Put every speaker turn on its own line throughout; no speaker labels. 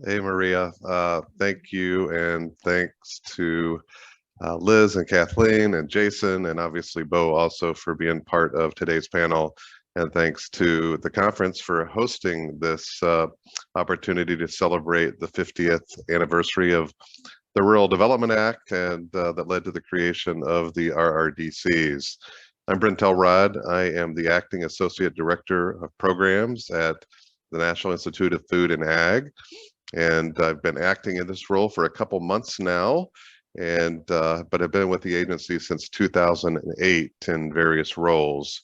Hey, Maria. Thank you, and thanks to Liz and Kathleen and Jason, and obviously Bo also for being part of today's panel. And thanks to the conference for hosting this opportunity to celebrate the 50th anniversary of the Rural Development Act and that led to the creation of the RRDCs. I'm Brent Elrod. I am the Acting Associate Director of Programs at the National Institute of Food and Ag, and I've been acting in this role for a couple months now, and but I've been with the agency since 2008 in various roles.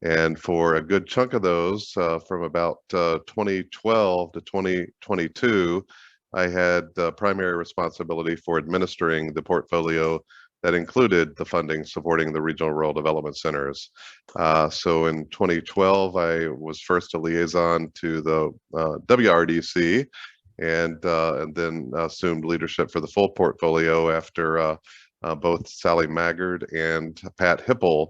And for a good chunk of those, from about 2012 to 2022, I had primary responsibility for administering the portfolio that included the funding supporting the regional rural development centers. So in 2012, I was first a liaison to the WRDC, and then assumed leadership for the full portfolio after both Sally Maggard and Pat Hipple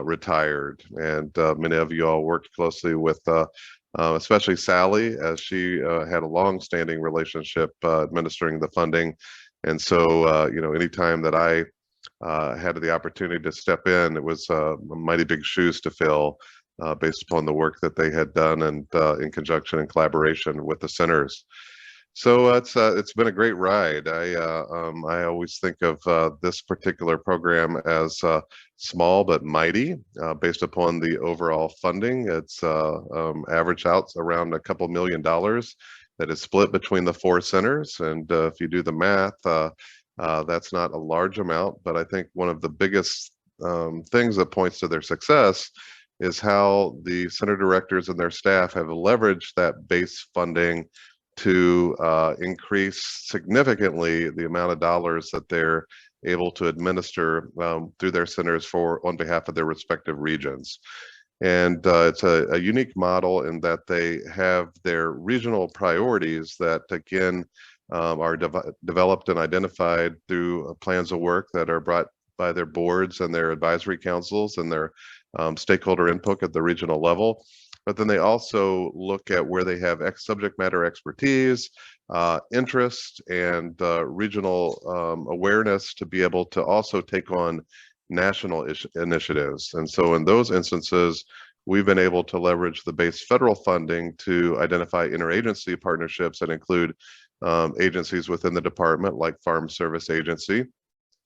retired. And many of you all worked closely with especially Sally, as she had a long-standing relationship administering the funding. And so, anytime that I had the opportunity to step in, it was mighty big shoes to fill based upon the work that they had done and in conjunction and collaboration with the centers. So it's been a great ride. I always think of this particular program as small but mighty, based upon the overall funding. It's averaged out around a couple $1 million that is split between the four centers. And if you do the math, that's not a large amount. But I think one of the biggest things that points to their success is how the center directors and their staff have leveraged that base funding to increase significantly the amount of dollars that they're able to administer through their centers on behalf of their respective regions. And it's a unique model in that they have their regional priorities that, again, are developed and identified through plans of work that are brought by their boards and their advisory councils and their stakeholder input at the regional level. But then they also look at where they have subject matter expertise, interest, and regional awareness to be able to also take on national initiatives. And so in those instances, we've been able to leverage the base federal funding to identify interagency partnerships that include agencies within the department, like Farm Service Agency,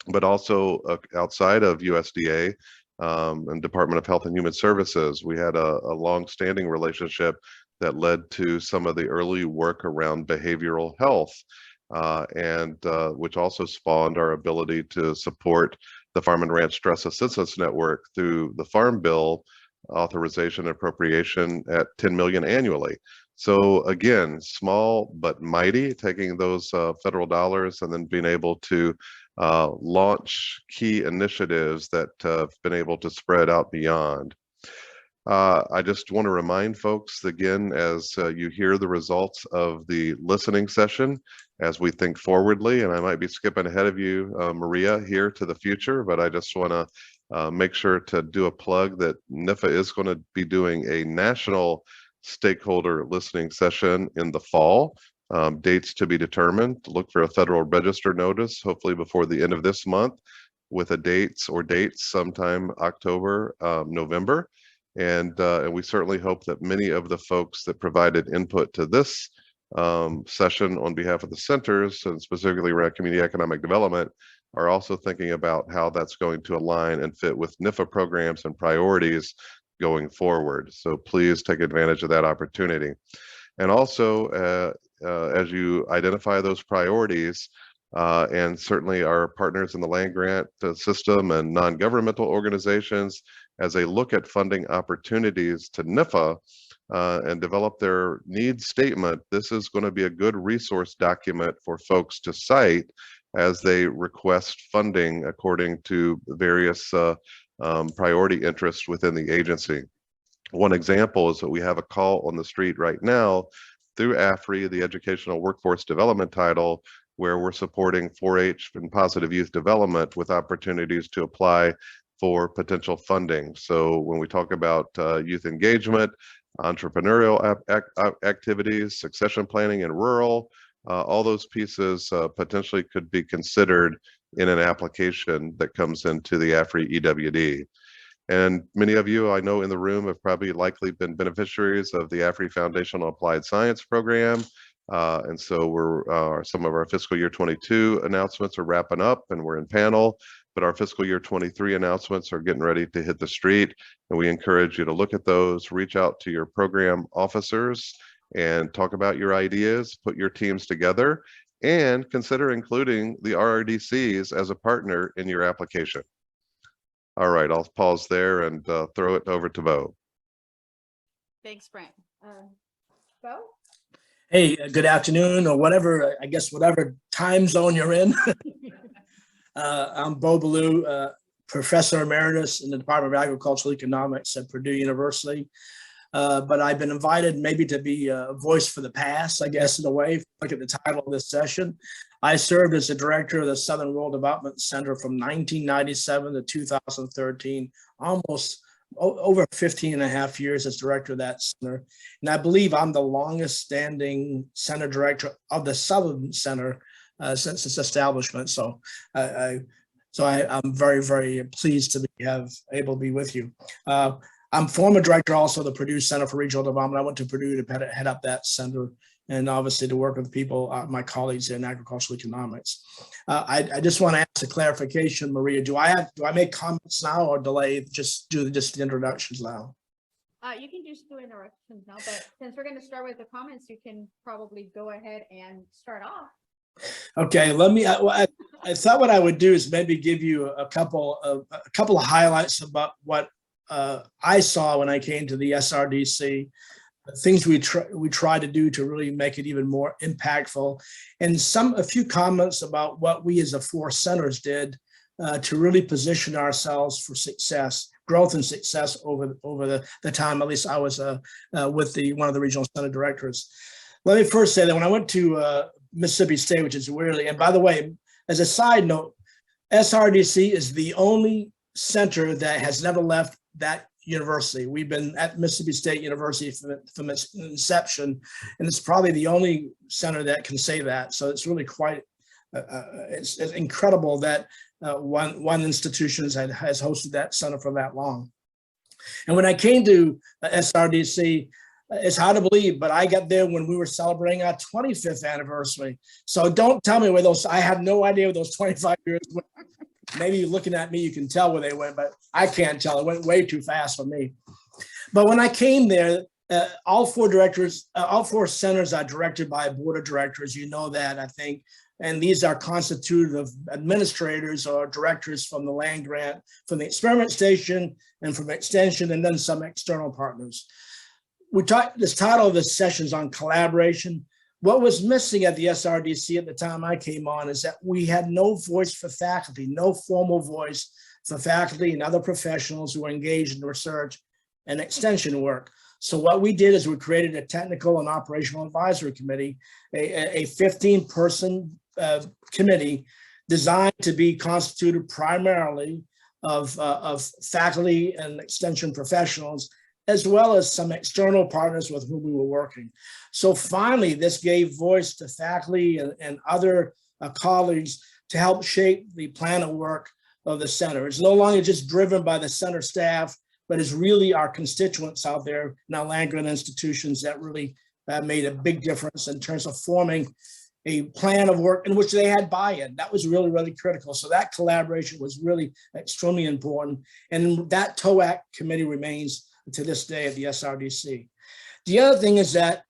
but also outside of USDA and Department of Health and Human Services. We had a long-standing relationship that led to some of the early work around behavioral health, and which also spawned our ability to support the Farm and Ranch Stress Assistance Network through the Farm Bill authorization and appropriation at $10 million annually. So again, small but mighty, taking those federal dollars and then being able to launch key initiatives that have been able to spread out beyond. I just want to remind folks again, as you hear the results of the listening session, as we think forwardly, and I might be skipping ahead of you, Maria, here to the future, but I just want to make sure to do a plug that NIFA is going to be doing a national stakeholder listening session in the fall. Dates to be determined. Look for a Federal Register notice, hopefully before the end of this month, with dates sometime October, November. And we certainly hope that many of the folks that provided input to this session on behalf of the centers, and specifically around community economic development, are also thinking about how that's going to align and fit with NIFA programs and priorities going forward. So please take advantage of that opportunity. And also, as you identify those priorities, and certainly our partners in the land grant system and non-governmental organizations, as they look at funding opportunities to NIFA and develop their needs statement, this is going to be a good resource document for folks to cite as they request funding according to various priority interests within the agency. One example is that we have a call on the street right now through AFRI, the Educational Workforce Development title, where we're supporting 4-H and positive youth development with opportunities to apply for potential funding. So when we talk about youth engagement, entrepreneurial activities, succession planning in rural, all those pieces potentially could be considered in an application that comes into the AFRI EWD. And many of you I know in the room have probably likely been beneficiaries of the AFRI Foundational Applied Science Program. And so some of our fiscal year 22 announcements are wrapping up and we're in panel, but our fiscal year 23 announcements are getting ready to hit the street. And we encourage you to look at those, reach out to your program officers and talk about your ideas, put your teams together, and consider including the RRDCs as a partner in your application. All right, I'll pause there and throw it over to Bo.
Thanks, Brent. Bo?
Hey, good afternoon, or whatever, I guess, whatever time zone you're in. I'm Bo Ballou, Professor Emeritus in the Department of Agricultural Economics at Purdue University. But I've been invited maybe to be a voice for the past, I guess, in a way. Look at the title of this session. I served as the director of the Southern Rural Development Center from 1997 to 2013, almost over 15 and a half years as director of that center. And I believe I'm the longest standing center director of the Southern Center since its establishment. So I'm very, very pleased to be able to be with you. I'm former director also of the Purdue Center for Regional Development. I went to Purdue to head up that center and obviously to work with people, my colleagues in agricultural economics. I just want to ask a clarification, Maria. Do I make comments now or delay? Just do the introductions now.
You can just do introductions now, but since we're going to start with the comments, you can probably go ahead and start off.
Okay, let me. I thought what I would do is maybe give you a couple of highlights about what I saw when I came to the SRDC, things we try to do to really make it even more impactful, and a few comments about what we as the four centers did to really position ourselves for success, growth and success over the time, at least I was with one of the regional center directors. Let me first say that when I went to Mississippi State, which is weirdly, and by the way, as a side note, SRDC is the only center that has never left that university. We've been at Mississippi State University from its inception, and it's probably the only center that can say that. So it's really quite, it's incredible that one institution has hosted that center for that long. And when I came to SRDC, it's hard to believe, but I got there when we were celebrating our 25th anniversary. So don't tell me where I have no idea where those 25 years went. Maybe looking at me, you can tell where they went, but I can't tell. It went way too fast for me. But when I came there, all four centers are directed by a board of directors. You know that, I think. And these are constituted of administrators or directors from the land grant, from the experiment station, and from extension, and then some external partners. This title of this session is on collaboration. What was missing at the SRDC at the time I came on is that we had no voice for faculty, no formal voice for faculty and other professionals who are engaged in research and extension work. So what we did is we created a technical and operational advisory committee, a 15-person committee designed to be constituted primarily of faculty and extension professionals, as well as some external partners with whom we were working. So finally, this gave voice to faculty and other colleagues to help shape the plan of work of the center. It's no longer just driven by the center staff, but it's really our constituents out there in our land grant institutions that really made a big difference in terms of forming a plan of work in which they had buy-in. That was really, really critical. So that collaboration was really extremely important. And that TOAC committee remains to this day at the SRDC. The other thing is that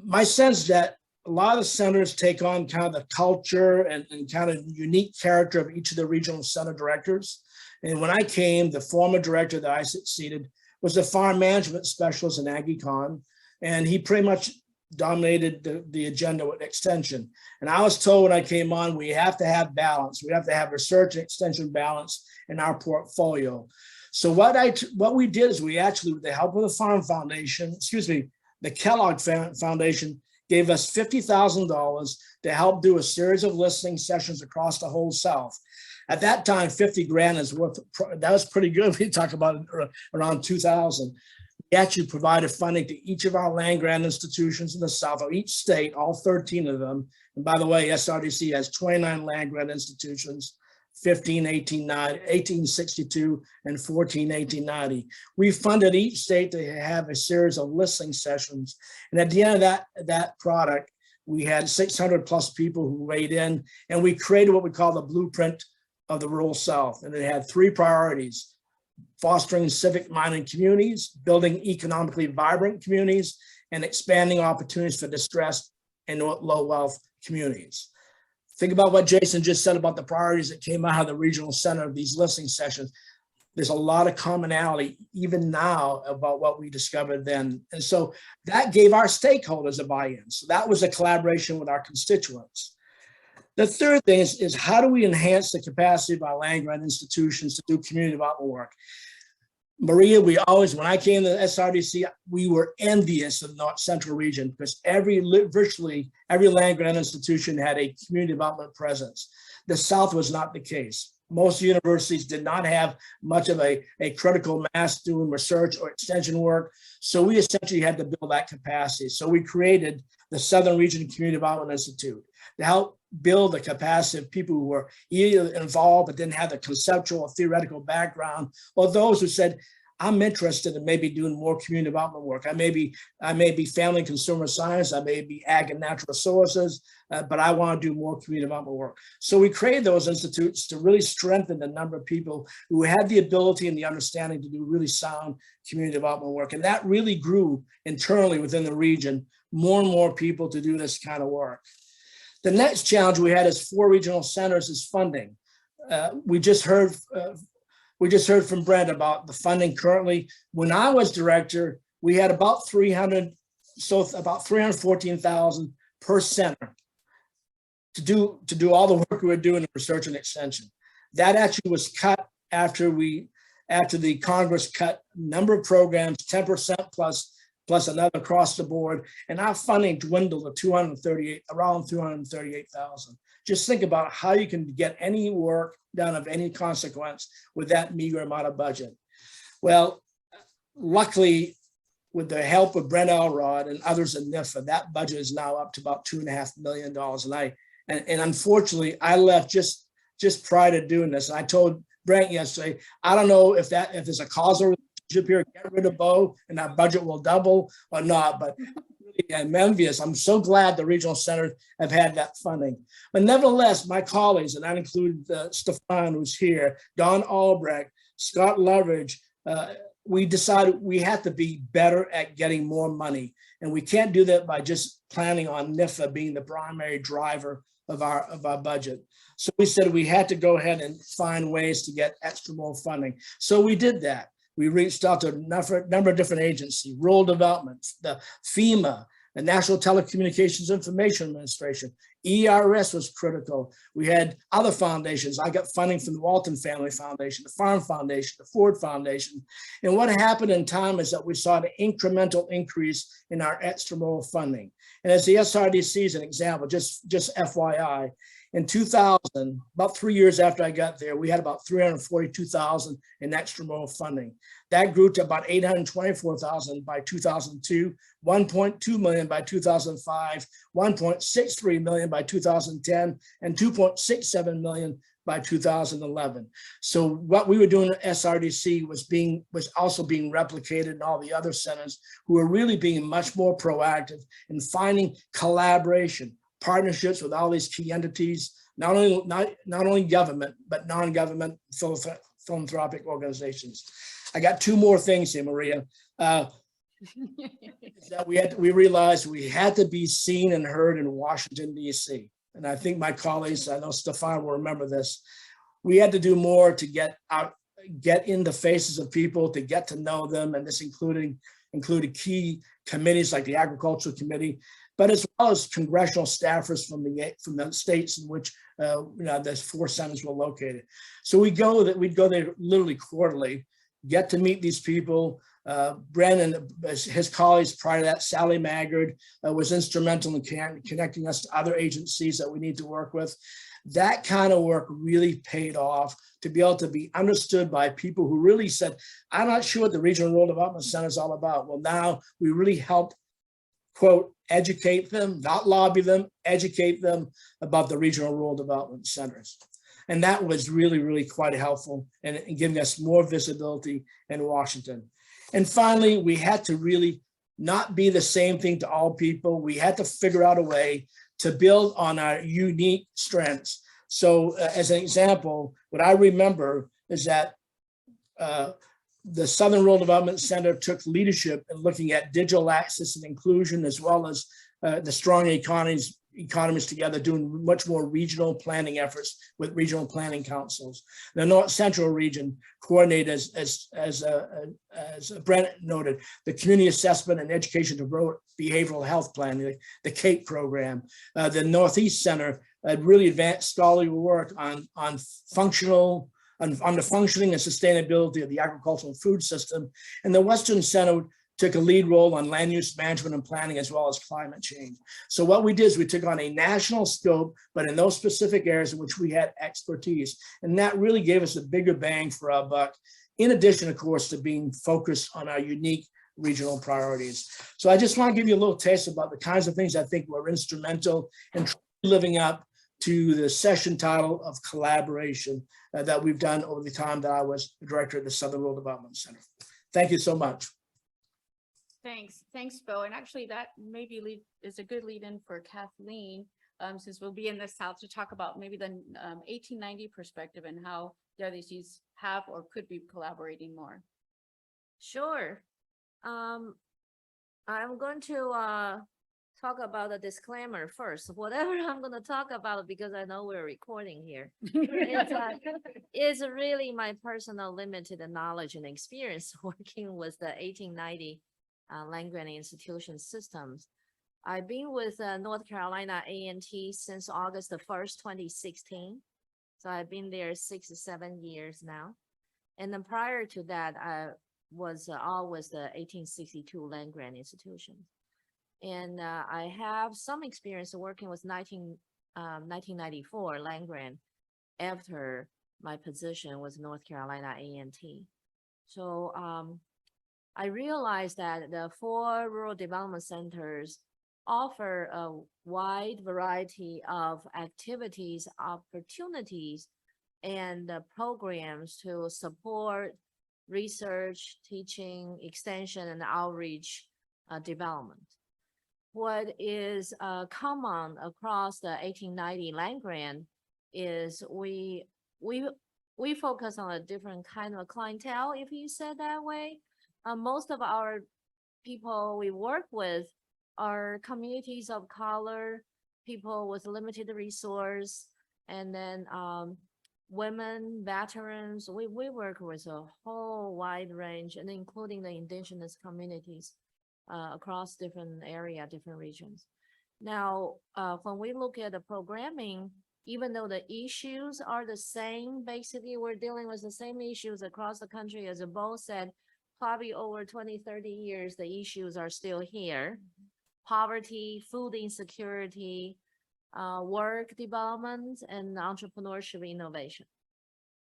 my sense that a lot of centers take on kind of the culture and kind of unique character of each of the regional center directors. And when I came, the former director that I succeeded was a farm management specialist in AgriCon, and he pretty much dominated the agenda with extension. And I was told when I came on, we have to have balance. We have to have research and extension balance in our portfolio. So what we did is we actually, with the help of the Farm Foundation, the Kellogg Foundation gave us $50,000 to help do a series of listening sessions across the whole South. At that time, 50 grand is worth, that was pretty good. We talk about around 2000. We actually provided funding to each of our land grant institutions in the South, or each state, all 13 of them. And by the way, SRDC has 29 land grant institutions, 15, 1862, and 14, 1890. We funded each state to have a series of listening sessions. And at the end of that product, we had 600 plus people who weighed in, and we created what we call the blueprint of the rural South. And it had 3 priorities: fostering civic-minded communities, building economically vibrant communities, and expanding opportunities for distressed and low wealth communities. Think about what Jason just said about the priorities that came out of the regional center of these listening sessions. There's a lot of commonality even now about what we discovered then. And so that gave our stakeholders a buy-in. So that was a collaboration with our constituents. The third thing is how do we enhance the capacity of our land grant institutions to do community development work? Maria, when I came to the SRDC, we were envious of the North Central region because virtually every land grant institution had a community development presence. The South was not the case. Most universities did not have much of a critical mass doing research or extension work. So we essentially had to build that capacity. So we created the Southern Region Community Development Institute to help build the capacity of people who were either involved but didn't have the conceptual or theoretical background, or those who said, I'm interested in maybe doing more community development work. I may be family and consumer science, I may be ag and natural resources, but I want to do more community development work. So we created those institutes to really strengthen the number of people who had the ability and the understanding to do really sound community development work. And that really grew internally within the region, more and more people to do this kind of work. The next challenge we had as 4 regional centers is funding. We just heard from Brent about the funding currently. When I was director, we had about 314,000 per center to do all the work we were doing in research and extension. That actually was cut after the Congress cut a number of programs, 10% plus another across the board, and our funding dwindled to around 238,000. Just think about how you can get any work done of any consequence with that meager amount of budget. Well, luckily, with the help of Brent Elrod and others in NIFA, that budget is now up to about $2.5 million. And unfortunately, I left just prior to doing this. And I told Brent yesterday, I don't know if there's a causal relationship here, get rid of Bo and our budget will double or not, but I'm envious. I'm so glad the regional centers have had that funding. But nevertheless, my colleagues, and that includes Stefan, who's here, Don Albrecht, Scott Loveridge, we decided we had to be better at getting more money. And we can't do that by just planning on NIFA being the primary driver of our budget. So we said we had to go ahead and find ways to get extra more funding. So we did that. We reached out to a number of different agencies, rural development, the FEMA, the National Telecommunications Information Administration. ERS was critical. We had other foundations. I got funding from the Walton Family Foundation, the Farm Foundation, the Ford Foundation. And what happened in time is that we saw an incremental increase in our extramural funding. And as the SRDC is an example, just FYI, in 2000, about 3 years after I got there, we had about 342,000 in extramural funding. That grew to about 824,000 by 2002, 1.2 million by 2005, 1.63 million by 2010, and 2.67 million by 2011. So what we were doing at SRDC was also being replicated in all the other centers who are really being much more proactive in finding collaboration, partnerships with all these key entities, not only government, but non-government philanthropic organizations. I got 2 more things here, Maria. That we realized we had to be seen and heard in Washington, D.C. And I think my colleagues, I know Stefan will remember this, we had to do more to get in the faces of people, to get to know them, and this included key committees like the Agricultural Committee, but as well as congressional staffers from the states in which the 4 centers were located. So we'd go there literally quarterly, get to meet these people, Brandon, his colleagues prior to that, Sally Maggard, was instrumental in connecting us to other agencies that we need to work with. That kind of work really paid off to be able to be understood by people who really said, I'm not sure what the Regional Rural Development Center is all about. Well, now we really help, quote, educate them, not lobby them, educate them about the Regional Rural Development Centers. And that was really, really quite helpful in giving us more visibility in Washington. And finally, we had to really not be the same thing to all people. We had to figure out a way to build on our unique strengths. So as an example, what I remember is that the Southern Rural Development Center took leadership in looking at digital access and inclusion, as well as the strong economies together, doing much more regional planning efforts with regional planning councils. The North Central region coordinated, as Brent noted, the Community Assessment and Education to Behavioral Health Plan, the CAPE program. The Northeast Center really advanced scholarly work on the functioning and sustainability of the agricultural food system. And the Western Center took a lead role on land use management and planning, as well as climate change. So what we did is we took on a national scope, but in those specific areas in which we had expertise. And that really gave us a bigger bang for our buck, in addition, of course, to being focused on our unique regional priorities. So I just want to give you a little taste about the kinds of things I think were instrumental in living up to the session title of collaboration that we've done over the time that I was the director at the Southern Rural Development Center. Thank you so much.
Thanks, Bo. And actually that maybe is a good lead in for Kathleen, since we'll be in the South, to talk about maybe the 1890 perspective and how the RDCs have or could be collaborating more.
Sure. I'm going to talk about a disclaimer first. Whatever I'm going to talk about, because I know we're recording here, it's really my personal limited knowledge and experience working with the 1890 land-grant institution systems. I've been with North Carolina A&T since August the 1st, 2016. So I've been there 6 or 7 years now. And then prior to that, I was always the 1862 land-grant institution. And I have some experience working with 1994 land-grant after my position was North Carolina A&T. So I realized that the 4 rural development centers offer a wide variety of activities, opportunities, and programs to support research, teaching, extension, and outreach development. What is common across the 1890 land grant is we focus on a different kind of clientele, if you said that way. Most of our people we work with are communities of color, people with limited resource, and then women, veterans. We work with a whole wide range, and including the indigenous communities across different area, different regions. Now, when we look at the programming, even though the issues are the same, basically we're dealing with the same issues across the country. As Bo said, probably over 20, 30 years, the issues are still here. Poverty, food insecurity, work development, and entrepreneurship innovation.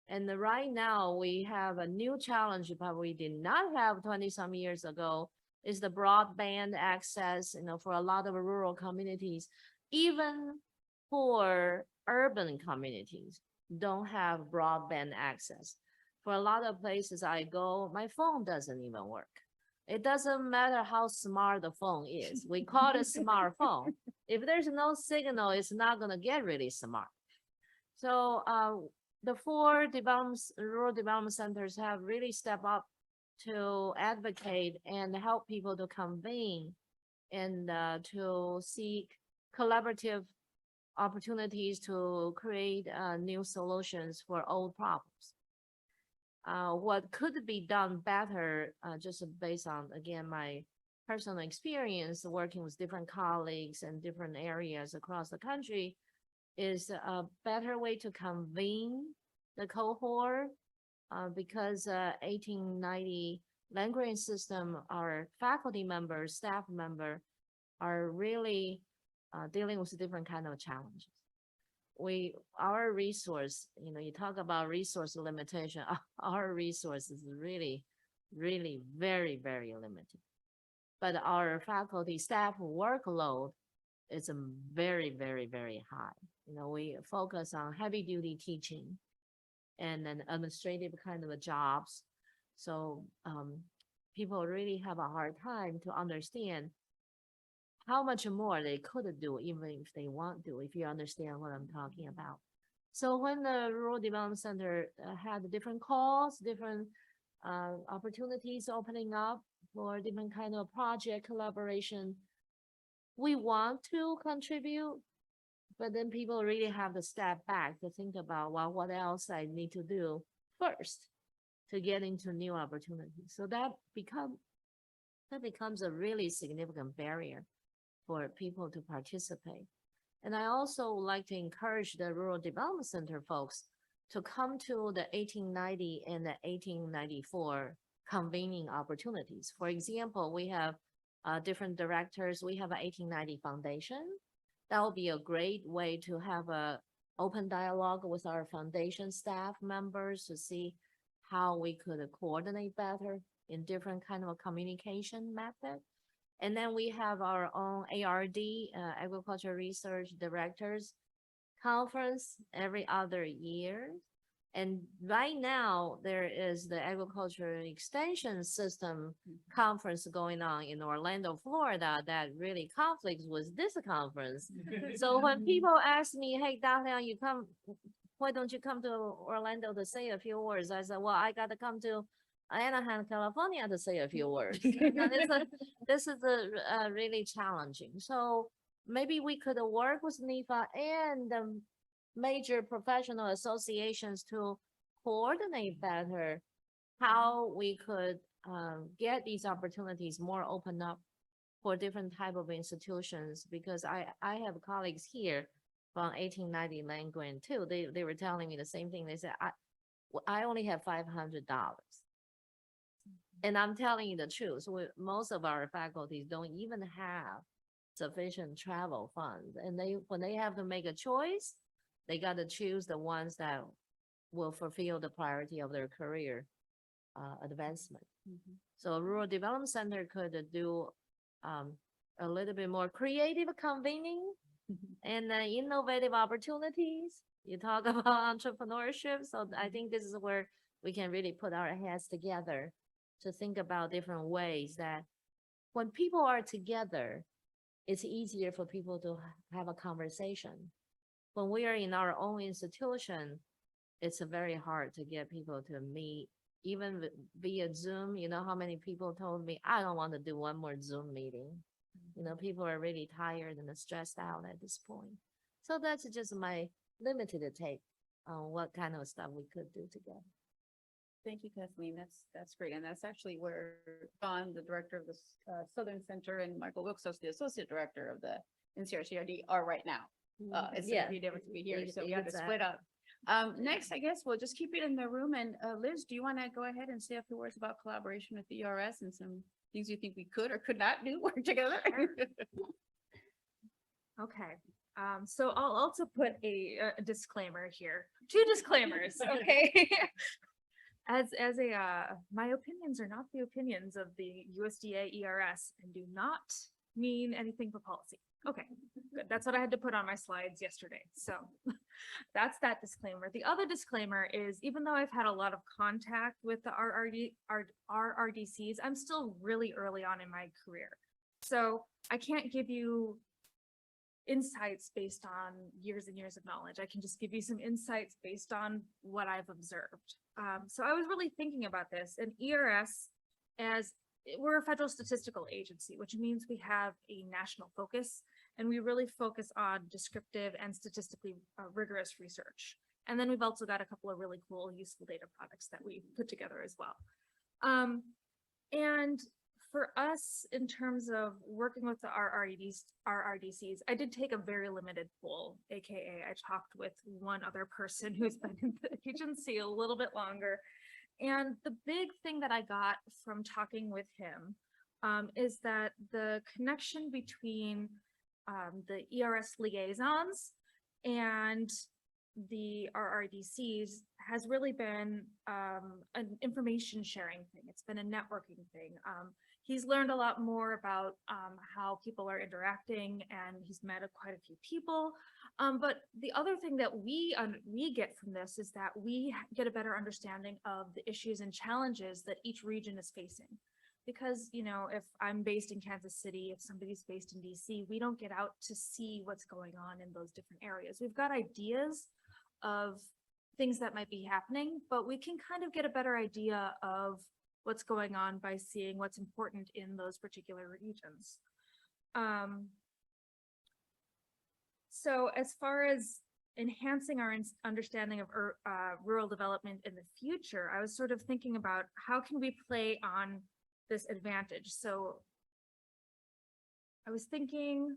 And right now we have a new challenge, but we did not have 20 some years ago, is the broadband access, for a lot of rural communities, even for urban communities, don't have broadband access. For a lot of places I go, my phone doesn't even work. It doesn't matter how smart the phone is. We call it a smartphone. If there's no signal, it's not going to get really smart. So the 4 rural development centers have really stepped up to advocate and help people to convene and to seek collaborative opportunities to create new solutions for old problems. What could be done better, just based on, again, my personal experience working with different colleagues in different areas across the country, is a better way to convene the cohort, because 1890 land-grant system, our faculty members, staff member are really dealing with different kind of challenges. Our resource, you talk about resource limitation, our resource is really, really very, very limited. But our faculty staff workload is very, very, very high. We focus on heavy duty teaching and then administrative kind of jobs. So people really have a hard time to understand how much more they could do, even if they want to, if you understand what I'm talking about. So when the Rural Development Center had different calls, different opportunities opening up for different kind of project collaboration, we want to contribute, but then people really have to step back to think about, well, what else I need to do first to get into new opportunities. So that becomes a really significant barrier for people to participate. And I also like to encourage the Rural Development Center folks to come to the 1890 and the 1894 convening opportunities. For example, we have different directors. We have an 1890 foundation. That will be a great way to have a open dialogue with our foundation staff members to see how we could coordinate better in different kind of communication method. And then we have our own ARD, Agriculture Research Directors Conference every other year. And right now, there is the Agriculture Extension System Conference going on in Orlando, Florida, that really conflicts with this conference. So when people ask me, hey, Dahlia, why don't you come to Orlando to say a few words? I said, well, I got to come to Anaheim, California to say a few words. This is really challenging. So maybe we could work with NIFA and the major professional associations to coordinate better how we could get these opportunities more open up for different type of institutions. Because I have colleagues here from 1890 land grant too. They were telling me the same thing. They said, I only have $500. And I'm telling you the truth. Most of our faculties don't even have sufficient travel funds. And when they have to make a choice, they got to choose the ones that will fulfill the priority of their career advancement. So a Rural Development Center could do a little bit more creative convening and innovative opportunities. You talk about entrepreneurship. So I think this is where we can really put our heads together to think about different ways that when people are together, it's easier for people to have a conversation. When we are in our own institution, it's very hard to get people to meet, even via Zoom. You know how many people told me, I don't want to do one more Zoom meeting. People are really tired and stressed out at this point. So that's just my limited take on what kind of stuff we could do together.
Thank you, Kathleen. That's great. And that's actually where John, the director of the Southern Center, and Michael Wilkes, the associate director of the NCRCRD, are right now. It's a few different to be here, so we have to split up. Next, I guess we'll just keep it in the room. And Liz, do you want to go ahead and say a few words about collaboration with the ERS and some things you think we could or could not do work together?
Okay. So I'll also put a disclaimer here. 2 disclaimers, okay? My opinions are not the opinions of the USDA ERS and do not mean anything for policy. Okay, good. That's what I had to put on my slides yesterday. So that's that disclaimer. The other disclaimer is, even though I've had a lot of contact with the RRDCs, I'm still really early on in my career. So I can't give you insights based on years and years of knowledge. I can just give you some insights based on what I've observed. So I was really thinking about this, and ERS, we're a federal statistical agency, which means we have a national focus, and we really focus on descriptive and statistically rigorous research. And then we've also got a couple of really cool, useful data products that we put together as well. And for us, in terms of working with the RRDCs, I did take a very limited poll, AKA I talked with one other person who's been in the agency a little bit longer. And the big thing that I got from talking with him is that the connection between the ERS liaisons and the RRDCs has really been an information sharing thing. It's been a networking thing. He's learned a lot more about how people are interacting, and he's met quite a few people. But the other thing that we get from this is that we get a better understanding of the issues and challenges that each region is facing. Because, you know, if I'm based in Kansas City, if somebody's based in DC, we don't get out to see what's going on in those different areas. We've got ideas of things that might be happening, but we can kind of get a better idea of what's going on by seeing what's important in those particular regions. So as far as enhancing our understanding of rural development in the future, I was sort of thinking about how can we play on this advantage. So I was thinking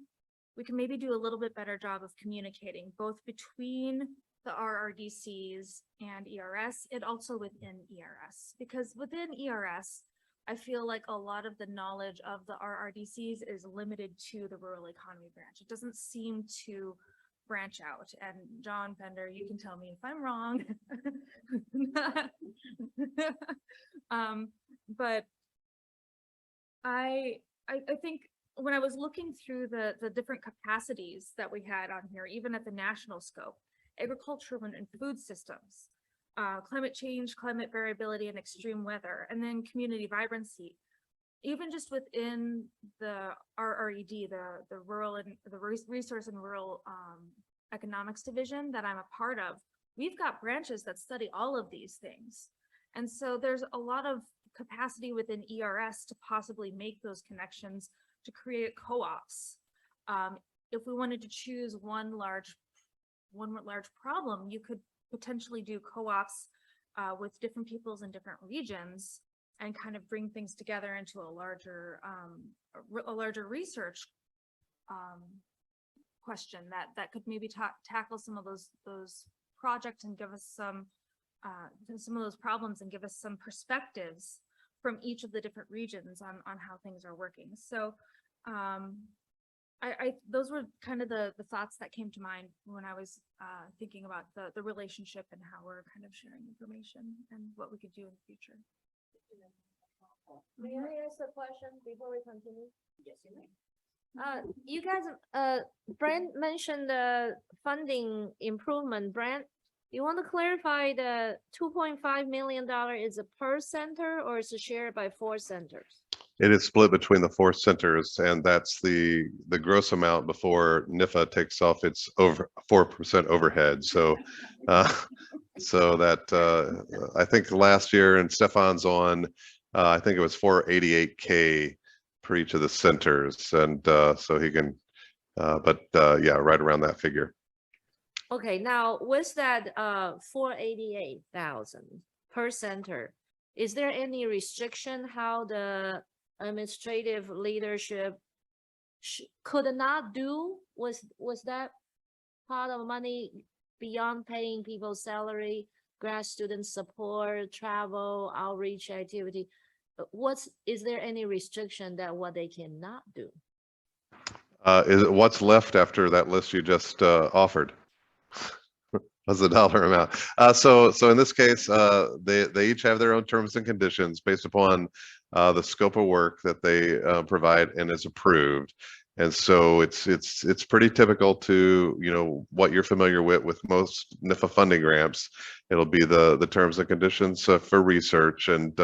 we can maybe do a little bit better job of communicating both between the RRDCs and ERS, and also within ERS, because within ERS, I feel like a lot of the knowledge of the RRDCs is limited to the rural economy branch. It doesn't seem to branch out. And John Pender, you can tell me if I'm wrong. But I think when I was looking through the different capacities that we had on here, even at the national scope, agricultural and food systems, climate change, climate variability, and extreme weather, and then community vibrancy. Even just within the RRED, the rural and the resource and rural economics division that I'm a part of, we've got branches that study all of these things. And so there's a lot of capacity within ERS to possibly make those connections to create co-ops. If we wanted to choose one large problem, you could potentially do co-ops with different peoples in different regions and kind of bring things together into a larger research question that could maybe tackle some of those projects and give us some of those problems and give us some perspectives from each of the different regions on how things are working. So those were kind of the thoughts that came to mind when I was thinking about the relationship and how we're kind of sharing information and what we could do in the future.
May I ask a question before we continue? Yes, you may. You guys, Brent mentioned the funding improvement. Brent, you want to clarify the $2.5 million is a per center or is it shared by 4 centers?
It is split between the 4 centers, and that's the gross amount before NIFA takes off its over 4% overhead. So, so that I think last year, and Stefan's on, I think it was $488K per each of the centers, and so he can, yeah, right around that figure.
Okay, now with that 488,000 per center, is there any restriction how the administrative leadership could not do? Was that part of money beyond paying people's salary, grad student support, travel, outreach activity? Is there any restriction that what they cannot do?
Is it what's left after that list you just offered? What's the dollar amount? So in this case, they each have their own terms and conditions based upon the scope of work that they provide and is approved. And so it's pretty typical to, you know, what you're familiar with most NIFA funding grants. It'll be the terms and conditions for research, and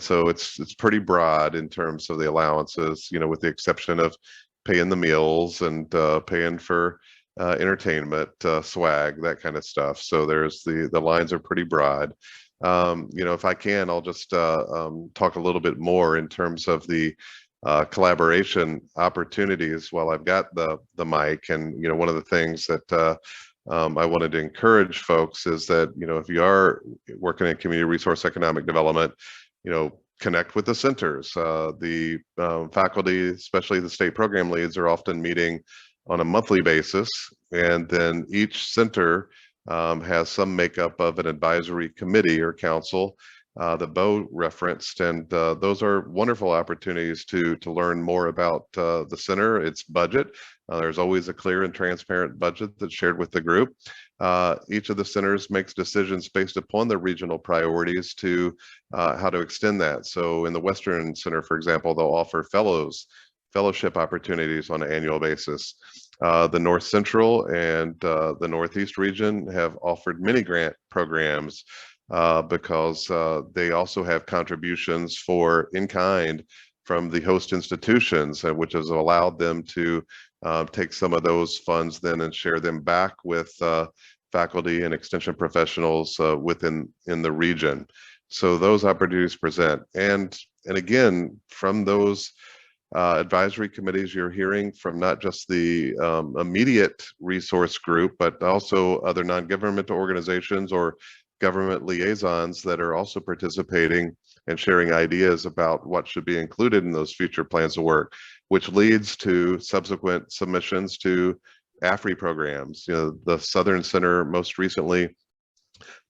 so it's pretty broad in terms of the allowances, you know, with the exception of paying the meals and paying for entertainment, swag, that kind of stuff. So there's the lines are pretty broad. You know, if I can, I'll just talk a little bit more in terms of the collaboration opportunities while I've got the mic. And, you know, one of the things that I wanted to encourage folks is that, you know, if you are working in community resource economic development, you know, connect with the centers. The faculty, especially the state program leads, are often meeting on a monthly basis, and then each center has some makeup of an advisory committee or council, that Bo referenced, and those are wonderful opportunities to learn more about the center, its budget. There's always a clear and transparent budget that's shared with the group. Each of the centers makes decisions based upon the regional priorities to how to extend that. So in the Western Center, for example, they'll offer fellowship opportunities on an annual basis. The North Central and the Northeast region have offered mini grant programs because they also have contributions for in kind from the host institutions, which has allowed them to take some of those funds then and share them back with faculty and extension professionals within the region. So those opportunities present, and again, from those advisory committees, you're hearing from not just the immediate resource group, but also other non-governmental organizations or government liaisons that are also participating and sharing ideas about what should be included in those future plans of work, which leads to subsequent submissions to AFRI programs. You know, the Southern Center most recently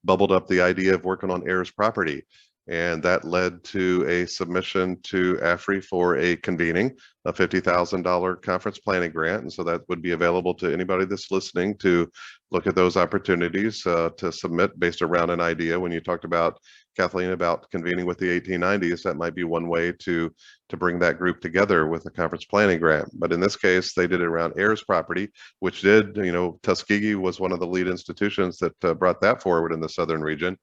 bubbled up the idea of working on heirs property. And that led to a submission to AFRI for a convening, a $50,000 conference planning grant. And so that would be available to anybody that's listening to look at those opportunities to submit based around an idea. When you talked about, Kathleen, about convening with the 1890s, that might be one way to bring that group together with a conference planning grant. But in this case, they did it around heirs property, which did, you know, Tuskegee was one of the lead institutions that brought that forward in the Southern region.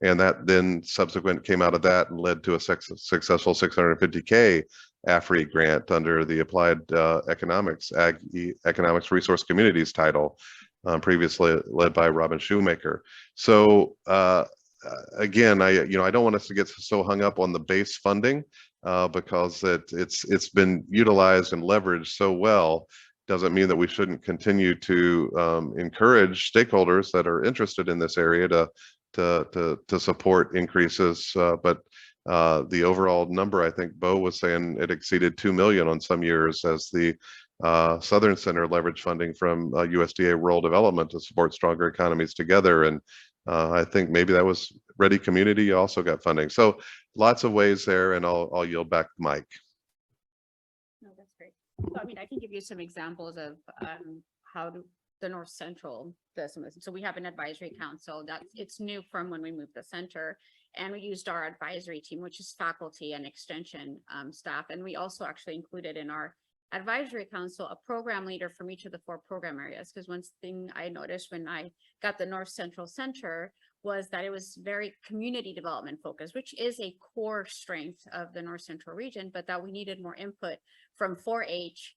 And that then subsequent came out of that and led to a successful $650K AFRI grant under the Applied Economics, Economics Resource Communities title, previously led by Robin Shoemaker. So again, I don't want us to get so hung up on the base funding because it's been utilized and leveraged so well. Doesn't mean that we shouldn't continue to encourage stakeholders that are interested in this area to support increases, but the overall number, I think Bo was saying it exceeded 2 million on some years as the Southern Center leveraged funding from USDA Rural Development to support stronger economies together. And I think maybe that was Ready Community also got funding. So lots of ways there, and I'll yield back to Mike.
No, that's great. So, I mean, I can give you some examples of how the North Central does some of this. So we have an advisory council that it's new from when we moved the center, and we used our advisory team, which is faculty and extension staff. And we also actually included in our advisory council a program leader from each of the 4 program areas. Because one thing I noticed when I got the North Central Center was that it was very community development focused, which is a core strength of the North Central region, but that we needed more input from 4-H.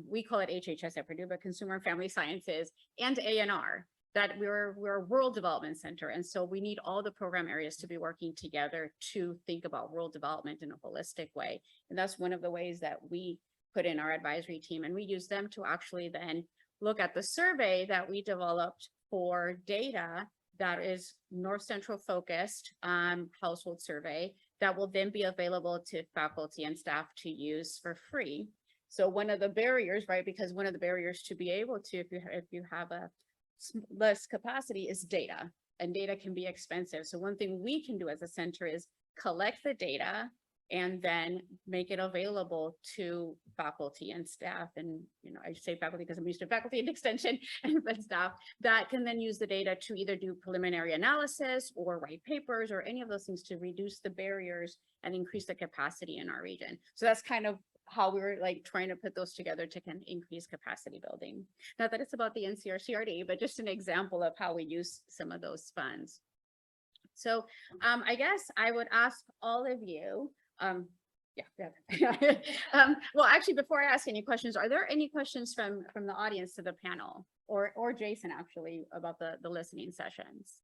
We call it HHS at Purdue, but Consumer and Family Sciences and A&R, that we're a rural development center. And so we need all the program areas to be working together to think about rural development in a holistic way. And that's one of the ways that we put in our advisory team. And we use them to actually then look at the survey that we developed for data that is North Central focused household survey that will then be available to faculty and staff to use for free. So one of the barriers, right, because one of the barriers to be able to, if you have a less capacity, is data, and data can be expensive. So one thing we can do as a center is collect the data and then make it available to faculty and staff. And, you know, I say faculty because I'm used to faculty and extension and staff that can then use the data to either do preliminary analysis or write papers or any of those things to reduce the barriers and increase the capacity in our region. So that's kind of how we were like trying to put those together to kind of increase capacity building. Not that it's about the NCRCRD, but just an example of how we use some of those funds. So I guess I would ask all of you, well, actually, before I ask any questions, are there any questions from the audience to the panel or Jason actually about the listening sessions?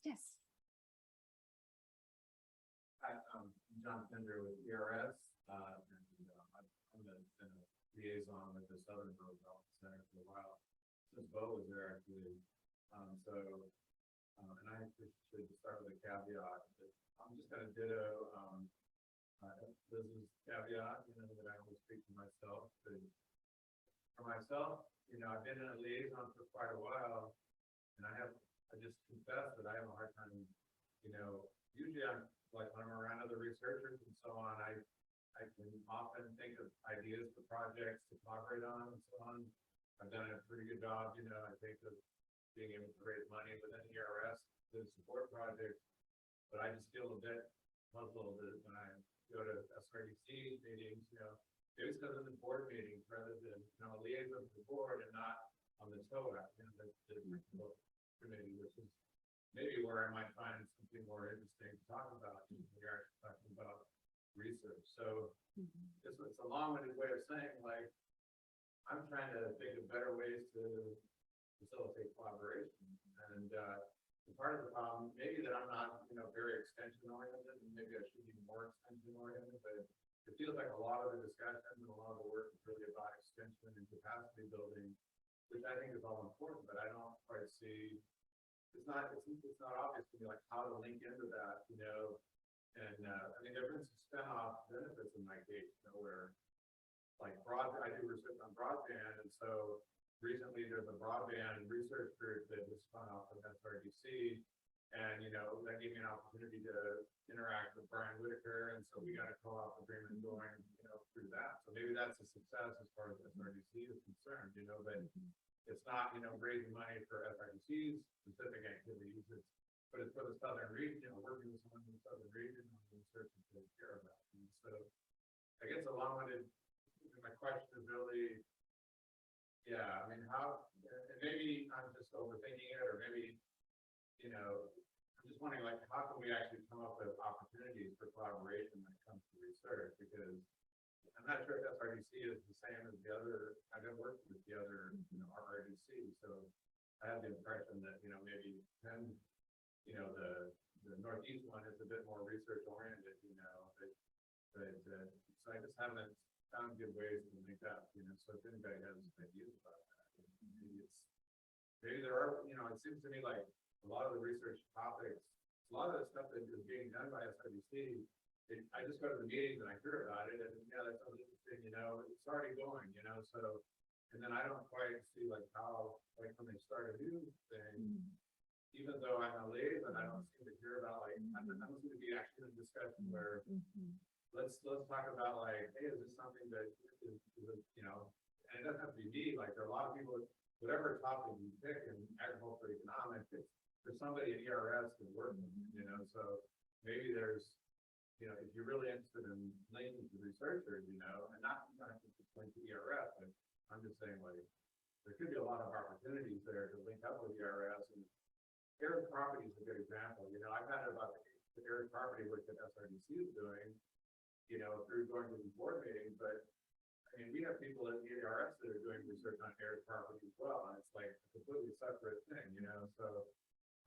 Yes.
John Pender with ERS, and I'm a liaison with the Southern Rural Development Center for a while since Bo was there actually. And I should start with a caveat. I'm just going to ditto Liz's caveat, you know, that I always speak for myself. But for myself, you know, I've been in a liaison for quite a while, and I I just confess that I have a hard time, usually I'm like when I'm around other researchers and so on, I can often think of ideas for projects to collaborate on and so on. I've done a pretty good job, I think of being able to raise money within ERS to support projects, but I just feel a bit puzzled that when I go to SRDC meetings, maybe it's because I'm in board meetings rather than, liaison with the board and not on the TOA, the committee, which is maybe where I might find something more interesting to talk about. We are talking about research. So it's a long-winded way of saying, like, I'm trying to think of better ways to facilitate collaboration. And part of the problem, maybe that I'm not, very extension oriented, and maybe I should be more extension oriented, but it feels like a lot of the discussion and a lot of the work is really about extension and capacity building, which I think is all important, but I don't quite see, it's not obvious to me like how to link into that, and I mean, there have been some spin-off benefits in my case, where like I do research on broadband, and so recently there's a broadband research group that was spun off from SRDC, and that gave me an opportunity to interact with Brian Whitaker, and so we got a co-op agreement going, through that. So maybe that's a success as far as SRDC is concerned, but it's not, raising money for SRDC's specific activities, but it's for the southern region, working with someone in the southern region on research to take care of that. And so I guess a long-winded, my question is really, yeah, I mean, how, and maybe I'm just overthinking it, or maybe, I'm just wondering, like, how can we actually come up with opportunities for collaboration when it comes to research? Because I'm not sure if SRDC is the same as the other, I've been working with the other, RRDC, so I have the impression that, maybe the Northeast one is a bit more research oriented, but so I just haven't found good ways to link up, so if anybody has ideas about that, maybe there are, it seems to me like a lot of the research topics, a lot of the stuff that is being done by SRDC, I just go to the meetings and I hear about it, and yeah, that sounds interesting, it's already going, so, and then I don't quite see like how, like when they start a new thing, even though I'm a liaison, I don't seem to hear about like, I don't seem to be actually in a discussion where let's talk about like, hey, is this something that is and it doesn't have to be me, like there are a lot of people, whatever topic you pick in agriculture economics, there's somebody in ERS that works with, so maybe there's, if you're really interested in linking to researchers, and not just link to ERS, but I'm just saying like, there could be a lot of opportunities there to link up with ERS, and arid property is a good example. I've had about the arid property work that SRDC is doing, through going to these board meetings, but I mean, we have people at ERS that are doing research on arid property as well, and it's like a completely separate thing, so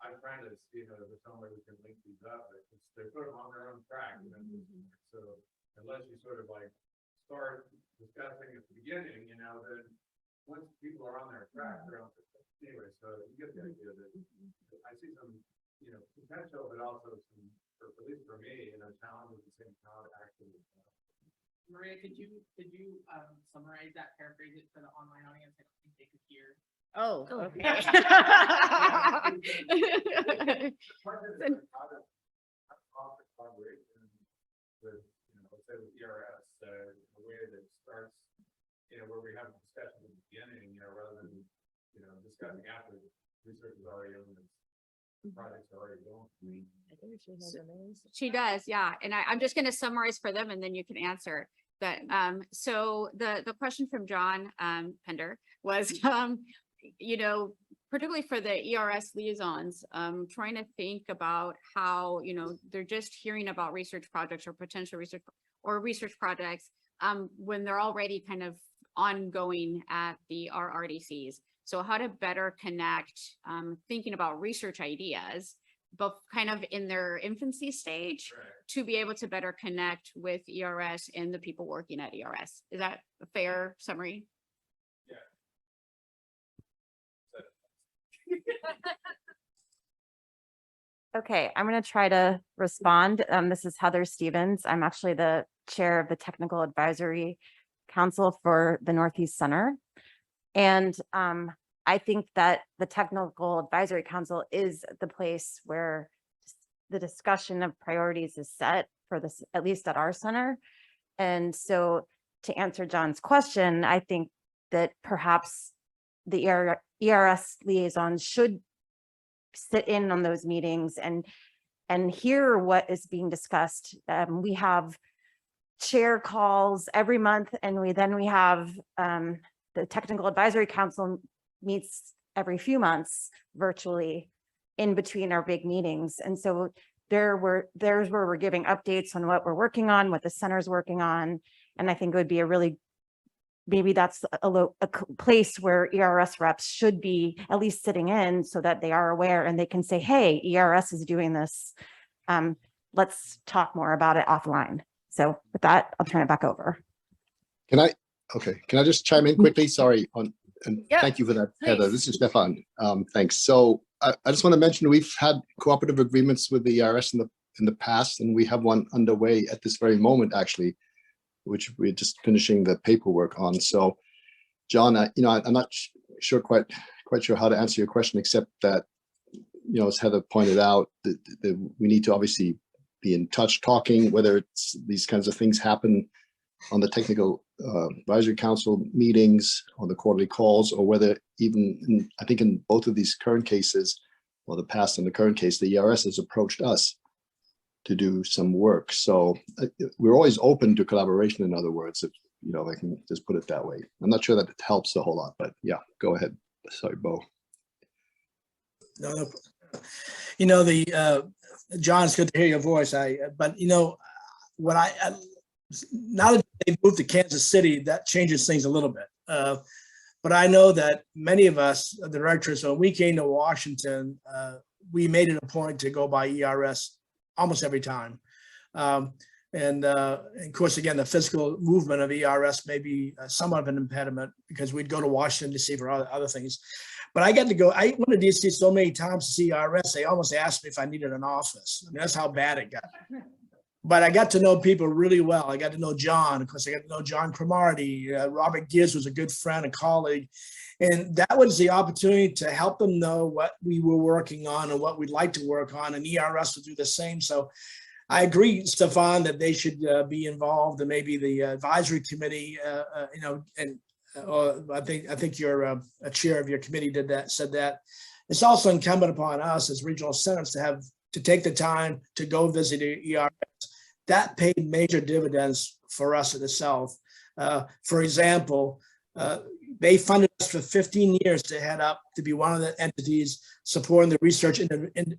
I'm trying to see if there's some way we can link these up, but they're sort of on their own track, so unless you sort of like start discussing at the beginning, then once people are on their track, they're on their track. Anyway, so you get the idea that I see some, potential, but also some, at least for me, challenges at the same time actually.
Maria, could you summarize that, paraphrase it for the online audience? I don't think they could hear.
Oh,
Oh.
okay.
Part of it is how to offer collaboration with, let's say with ERS, a way that starts, where we have a discussion at the beginning, rather than, discussing after research is already on, the projects are already going.
I think she has a name.
She does, yeah. And I'm just going to summarize for them and then you can answer. But so the question from John Pender was, particularly for the ERS liaisons, trying to think about how, they're just hearing about research projects or potential research or research projects when they're already kind of ongoing at the RRDCs. So how to better connect thinking about research ideas, but kind of in their infancy stage,
Right.
to be able to better connect with ERS and the people working at ERS. Is that a fair summary?
Okay, I'm going to try to respond. This is Heather Stevens. I'm actually the chair of the Technical Advisory Council for the Northeast Center. And I think that the Technical Advisory Council is the place where the discussion of priorities is set for this, at least at our center. And so to answer John's question, I think that perhaps the ERS liaison should sit in on those meetings and hear what is being discussed. We have chair calls every month, and we have the Technical Advisory Council meets every few months virtually in between our big meetings. And so there's where we're giving updates on what we're working on, what the center's working on. And I think it would be maybe that's a place where ERS reps should be at least sitting in so that they are aware and they can say, hey, ERS is doing this. Let's talk more about it offline. So with that, I'll turn it back over.
Can I just chime in quickly? Sorry. And
Yeah,
thank you for that, Heather.
please.
This is Stefan. Thanks. So I just want to mention we've had cooperative agreements with the ERS in the past, and we have one underway at this very moment, actually, which we're just finishing the paperwork on. So, John, I'm not sure quite sure how to answer your question, except that, as Heather pointed out, that we need to obviously be in touch, talking, whether it's these kinds of things happen on the Technical Advisory Council meetings, on the quarterly calls, or whether even I think in both of these current cases, or the past and the current case, the ERS has approached us to do some work. So we're always open to collaboration, in other words, if I can just put it that way. I'm not sure that it helps a whole lot, but yeah, go ahead. Sorry, Bo.
No, John, it's good to hear your voice. Now that they've moved to Kansas City, that changes things a little bit. But I know that many of us, the directors, when we came to Washington, we made it a point to go by ERS almost every time. And of course, again, the physical movement of ERS may be somewhat of an impediment because we'd go to Washington to see for other things. But I went to DC so many times to see ERS, they almost asked me if I needed an office. I mean, that's how bad it got. But I got to know people really well. I got to know John. Of course, I got to know John Cromartie. Robert Gibbs was a good friend, a colleague. And that was the opportunity to help them know what we were working on and what we'd like to work on. And ERS would do the same. So I agree, Stefan, that they should be involved, and maybe the advisory committee, and I think you're a chair of your committee said that. It's also incumbent upon us as regional centers to take the time to go visit ERS. That paid major dividends for us in the South. For example, they funded us for 15 years to head up to be one of the entities supporting the research in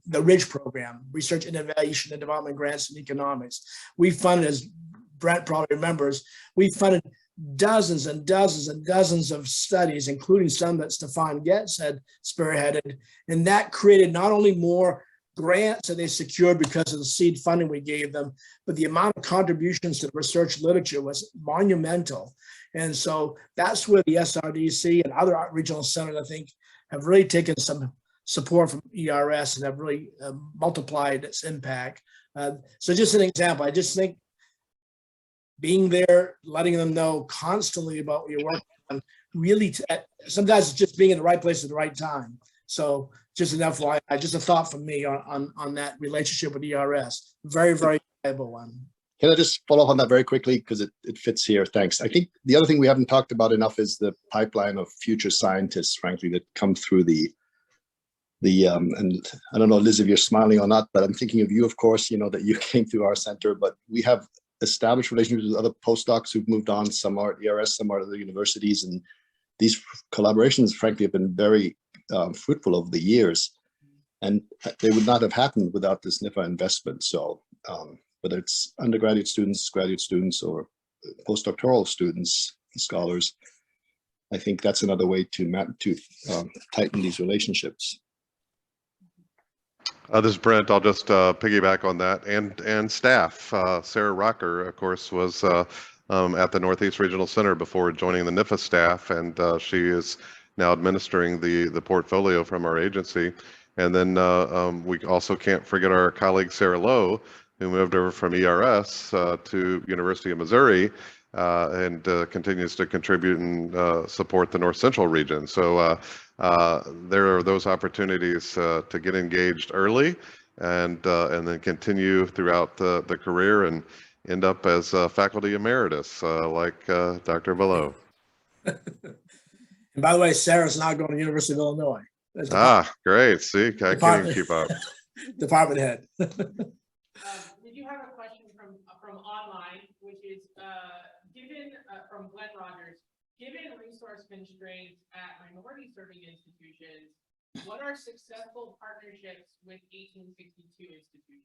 the RIDGE program, Research, Innovation, and Development Grants in Economics. We funded, as Brent probably remembers, we funded dozens and dozens and dozens of studies, including some that Stefan Getz had spearheaded. And that created not only more grants that they secured because of the seed funding we gave them, but the amount of contributions to the research literature was monumental. And so that's where the SRDC and other regional centers, I think, have really taken some support from ERS and have really multiplied its impact. So just an example, I just think being there, letting them know constantly about what you're working on, really, sometimes it's just being in the right place at the right time. So just an FYI, just a thought from me on that relationship with ERS. Very, very valuable one.
Can I just follow up on that very quickly because it fits here? Thanks. I think the other thing we haven't talked about enough is the pipeline of future scientists, frankly, that come through the and I don't know, Liz, if you're smiling or not, but I'm thinking of you, of course, that you came through our center, but we have established relationships with other postdocs who've moved on. Some are at ERS, some are at the universities, and these collaborations, frankly, have been very fruitful over the years, and they would not have happened without this NIFA investment. So whether it's undergraduate students, graduate students, or postdoctoral students, scholars, I think that's another way to tighten these relationships.
This is Brent. I'll just piggyback on that. And staff, Sarah Rocker, of course, was at the Northeast Regional Center before joining the NIFA staff, and she is now administering the portfolio from our agency. And then we also can't forget our colleague Sarah Lowe, who moved over from ERS to University of Missouri and continues to contribute and support the North Central region. So there are those opportunities to get engaged early and then continue throughout the career and end up as faculty emeritus like Dr. Below.
And by the way, Sarah's now going to University of Illinois. as
Great. See, I can't even keep up.
Department head.
We do have a question from online, which is, given, from Glenn Rogers, given resource constraints at minority serving institutions, what are successful partnerships with 1862 institutions?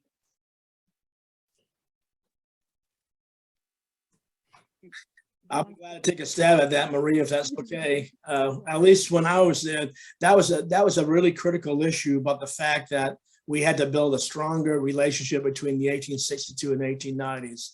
I'll be glad to take a stab at that, Marie, if that's okay. At least when I was there, that was a really critical issue about the fact that we had to build a stronger relationship between the 1862 and 1890s.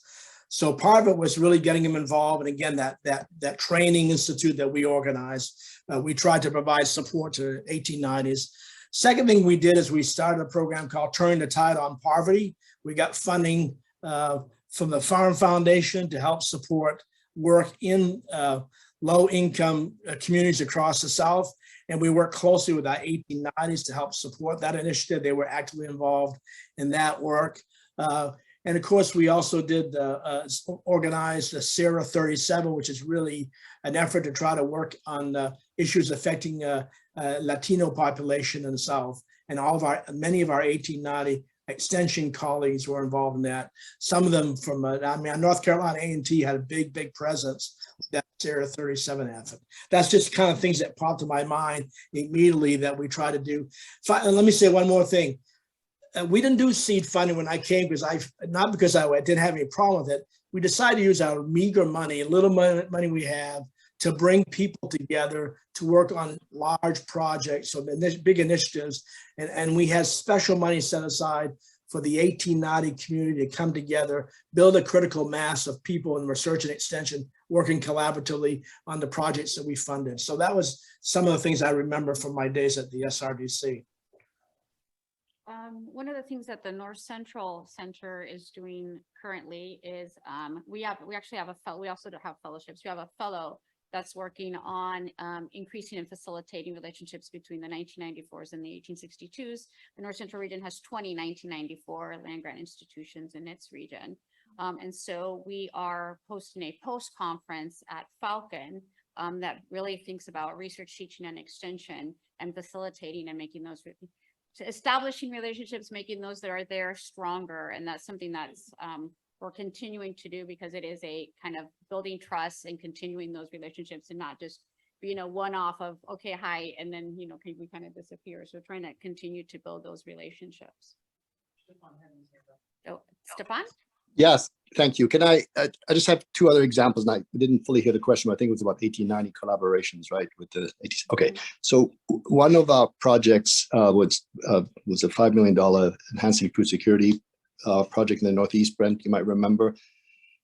So part of it was really getting them involved. And again, that training institute that we organized, we tried to provide support to 1890s. Second thing we did is we started a program called Turning the Tide on Poverty. We got funding from the Farm Foundation to help support work in low-income communities across the South. And we worked closely with our 1890s to help support that initiative. They were actively involved in that work. And of course, we also did organize the CRENET 37, which is really an effort to try to work on issues affecting Latino population in the South. And many of our 1890 extension colleagues were involved in that. Some of them from, North Carolina A&T had a big presence with that CRENET 37 effort. That's just kind of things that popped to my mind immediately that we try to do. And let me say one more thing. We didn't do seed funding when I came not because I didn't have any problem with it. We decided to use our meager money, little money we have, to bring people together to work on large projects, so big initiatives. And we had special money set aside for the 1890 community to come together, build a critical mass of people in research and extension working collaboratively on the projects that we funded. So that was some of the things I remember from my days at the SRDC.
One of the things that the North Central Center is doing currently is we actually have a fellow. We also have fellowships. We have a fellow that's working on increasing and facilitating relationships between the 1994s and the 1862s. The North Central region has 20 1994 land grant institutions in its region. And so we are hosting a post-conference at Falcon that really thinks about research, teaching, and extension and facilitating and making those establishing relationships, making those that are there stronger. And that's something that's we're continuing to do because it is a kind of building trust and continuing those relationships and not just being a one-off of, okay, hi, and then, we kind of disappear. So we're trying to continue to build those relationships. Oh, Stepan?
Yes, thank you. Can I just have two other examples, and I didn't fully hear the question, but I think it was about 1890 collaborations, right? With the okay. So one of our projects was a $5 million enhancing food security project in the Northeast, Brent, you might remember.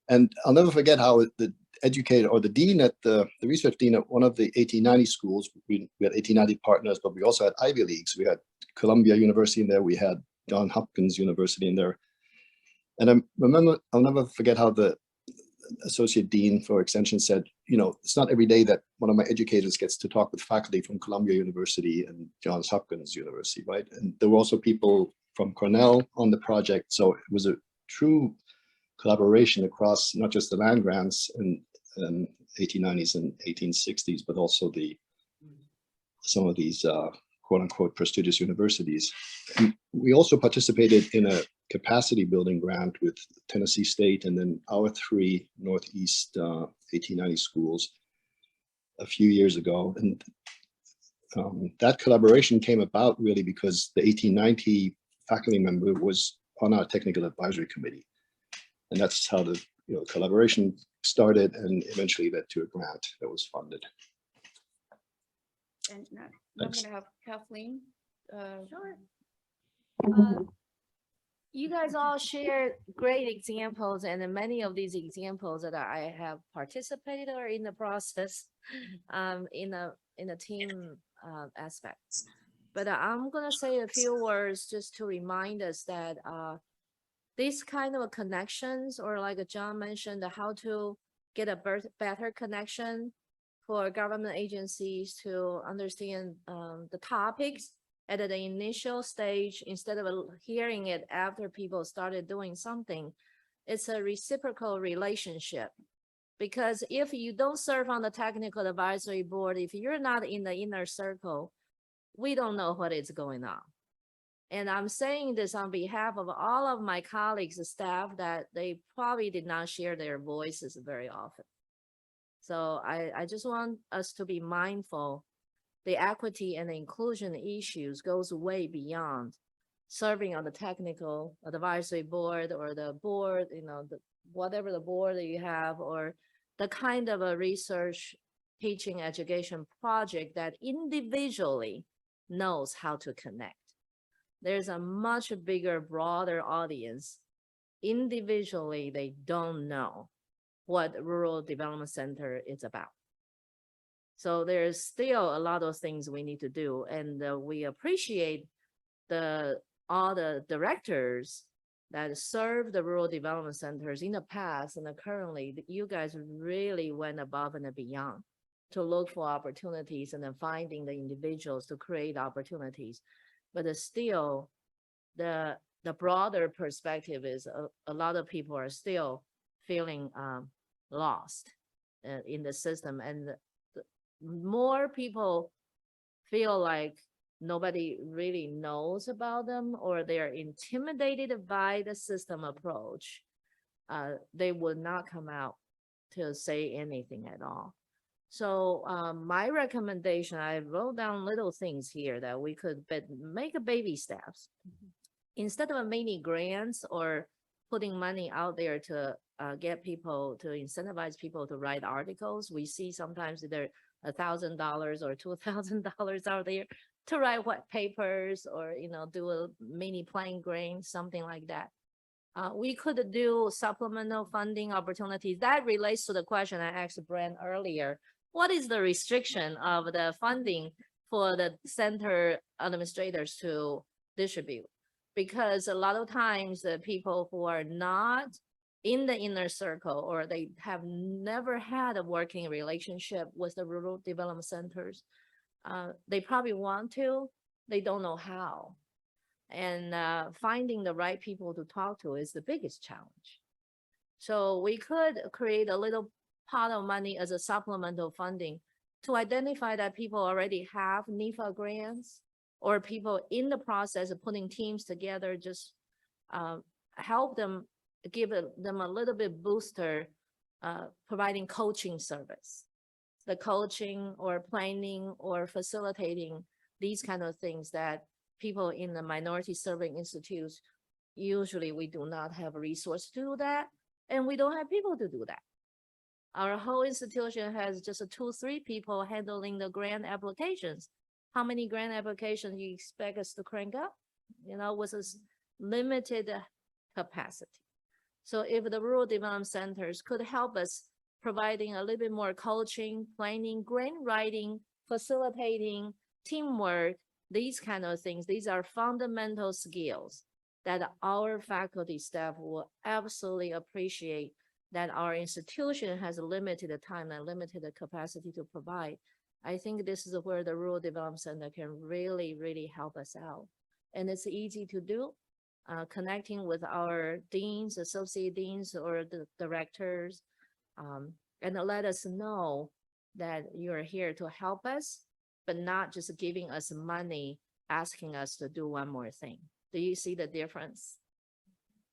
And I'll never forget how the educator or the dean at the research dean at one of the 1890 schools, we had 1890 partners, but we also had Ivy Leagues. We had Columbia University in there. We had Johns Hopkins University in there. And I remember, I'll never forget how the associate dean for extension said, it's not every day that one of my educators gets to talk with faculty from Columbia University and Johns Hopkins University, right? And there were also people from Cornell on the project. So it was a true collaboration across not just the land grants in 1890s and 1860s, but also some of these quote unquote prestigious universities. And we also participated in a capacity building grant with Tennessee State and then our 3 Northeast 1890 schools a few years ago. And that collaboration came about really because the 1890 faculty member was on our technical advisory committee. And that's how the collaboration started and eventually led to a grant that was funded.
And I'm going to have Kathleen.
Sure. You guys all share great examples, and many of these examples that I have participated or in the process in a team aspect. But I'm gonna say a few words just to remind us that these kind of connections, or like John mentioned, how to get a better connection for government agencies to understand the topics at the initial stage instead of hearing it after people started doing something. It's a reciprocal relationship. Because if you don't serve on the technical advisory board, if you're not in the inner circle, we don't know what is going on. And I'm saying this on behalf of all of my colleagues, staff, that they probably did not share their voices very often. So I just want us to be mindful. The equity and the inclusion issues goes way beyond serving on the technical advisory board or the board, whatever the board that you have, or the kind of a research, teaching, education project that individually knows how to connect. There's a much bigger, broader audience. Individually, they don't know what rural development center is about. So there's still a lot of things we need to do, and we appreciate all the directors that serve the rural development centers in the past and currently. You guys really went above and beyond to look for opportunities and then finding the individuals to create opportunities. But still, the broader perspective is a lot of people are still feeling lost in the system, and more people feel like nobody really knows about them, or they're intimidated by the system approach. They would not come out to say anything at all. So my recommendation, I wrote down little things here that we could make a baby steps. Instead of mini grants or putting money out there to get people to incentivize people to write articles, we see sometimes they're $1,000 or $2,000 out there to write what papers or do a mini playing grain, something like that. We could do supplemental funding opportunities. That relates to the question I asked Brent earlier. What is the restriction of the funding for the center administrators to distribute? Because a lot of times the people who are not in the inner circle, or they have never had a working relationship with the rural development centers, they probably want to, they don't know how. And finding the right people to talk to is the biggest challenge. So we could create a little pot of money as a supplemental funding to identify that people already have NIFA grants, or people in the process of putting teams together, just help them, give them a little bit booster, providing coaching service. The coaching or planning or facilitating these kind of things that people in the minority serving institutes, usually we do not have a resource to do that, and we don't have people to do that. Our whole institution has just 2-3 people handling the grant applications. How many grant applications do you expect us to crank up? With this limited capacity. So if the rural development centers could help us providing a little bit more coaching, planning, grant writing, facilitating, teamwork, these kind of things, these are fundamental skills that our faculty staff will absolutely appreciate, that our institution has limited time and limited capacity to provide. I think this is where the Rural Development Center can really, really help us out. And it's easy to do, connecting with our deans, associate deans, or the directors, and let us know that you're here to help us, but not just giving us money, asking us to do one more thing. Do you see the difference?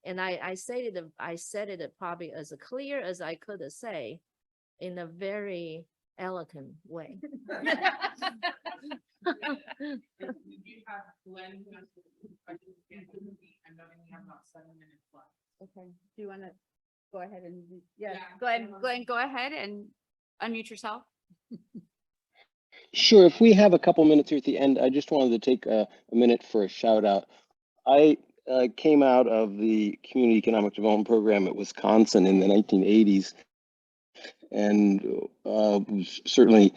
And I said it probably as clear as I could say, in a very eloquent way.
We do have Glenn who has questions. I know we have about 7 minutes left.
Okay, do you want to go ahead and, yeah,
Yeah.
Glenn, go ahead and unmute yourself.
Sure. If we have a couple minutes here at the end, I just wanted to take a minute for a shout out. I came out of the Community Economic Development Program at Wisconsin in the 1980s, and was certainly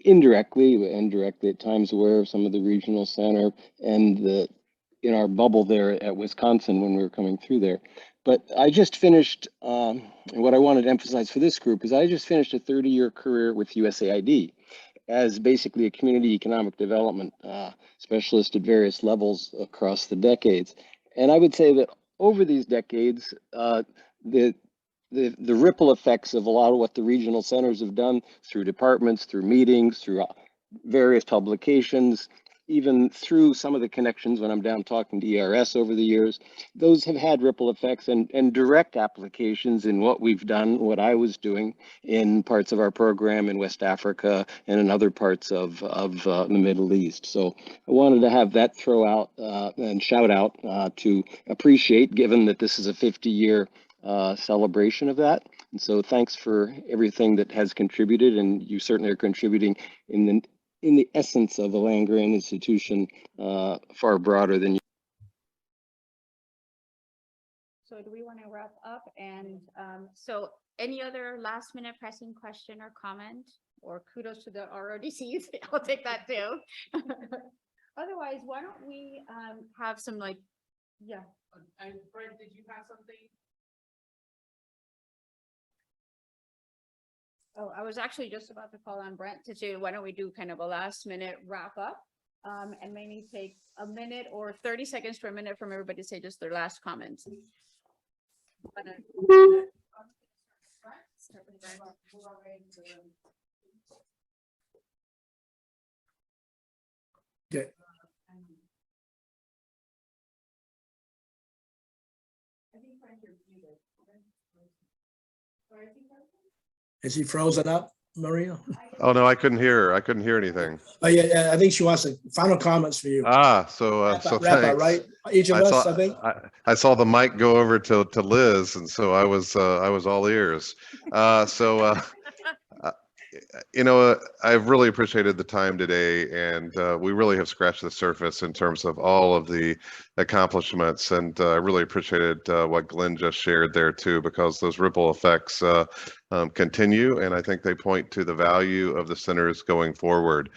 indirectly and directly at times aware of some of the regional center and in our bubble there at Wisconsin when we were coming through there. But I just finished, and what I wanted to emphasize for this group is I just finished a 30-year career with USAID as basically a community economic development specialist at various levels across the decades. And I would say that over these decades, the ripple effects of a lot of what the regional centers have done through departments, through meetings, through various publications, even through some of the connections when I'm down talking to ERS over the years, those have had ripple effects and direct applications in what we've done, what I was doing in parts of our program in West Africa and in other parts of the Middle East. So I wanted to have that throw out and shout out to appreciate, given that this is a 50-year celebration of that. And so thanks for everything that has contributed, and you certainly are contributing in the essence of a land-grant institution far broader than you.
So do we want to wrap up? And so any other last minute pressing question or comment, or kudos to the RODCs? I'll take that too. Otherwise, why don't we have some yeah.
And Brent, did you have something?
Oh, I was actually just about to call on Brent to say, why don't we do kind of a last minute wrap up? And maybe take a minute or 30 seconds to a minute from everybody to say just their last comments.
Okay. Is he frozen up, Maria?
Oh, no, I couldn't hear her. I couldn't hear anything.
Oh, yeah, I think she wants final comments for you.
So
Wrap up,
thanks.
right? Each of us, I think.
I saw the mic go over to Liz, and so I was all ears. I've really appreciated the time today, and we really have scratched the surface in terms of all of the accomplishments. And I really appreciated what Glenn just shared there too, because those ripple effects continue, and I think they point to the value of the centers going forward.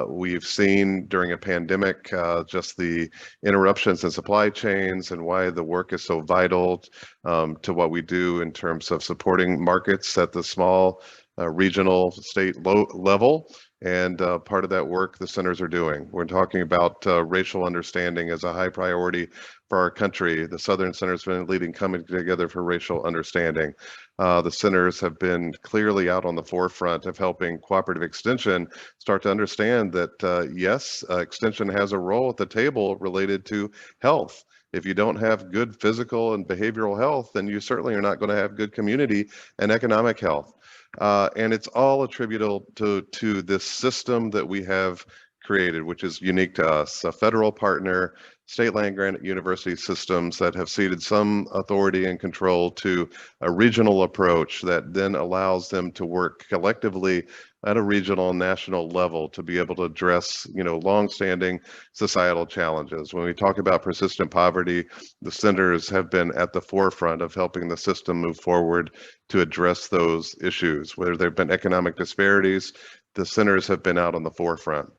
We've seen during a pandemic just the interruptions in supply chains and why the work is so vital to what we do in terms of supporting markets at the small regional, state level. And part of that work the centers are doing. We're talking about racial understanding as a high priority for our country. The Southern Center's been leading Coming Together for Racial Understanding. The centers have been clearly out on the forefront of helping cooperative extension start to understand that, yes, extension has a role at the table related to health. If you don't have good physical and behavioral health, then you certainly are not going to have good community and economic health. And it's all attributable to this system that we have created, which is unique to us, a federal partner, state land-grant university systems that have ceded some authority and control to a regional approach that then allows them to work collectively at a regional and national level to be able to address, longstanding societal challenges. When we talk about persistent poverty, the centers have been at the forefront of helping the system move forward to address those issues. Whether there have been economic disparities, the centers have been out on the forefront.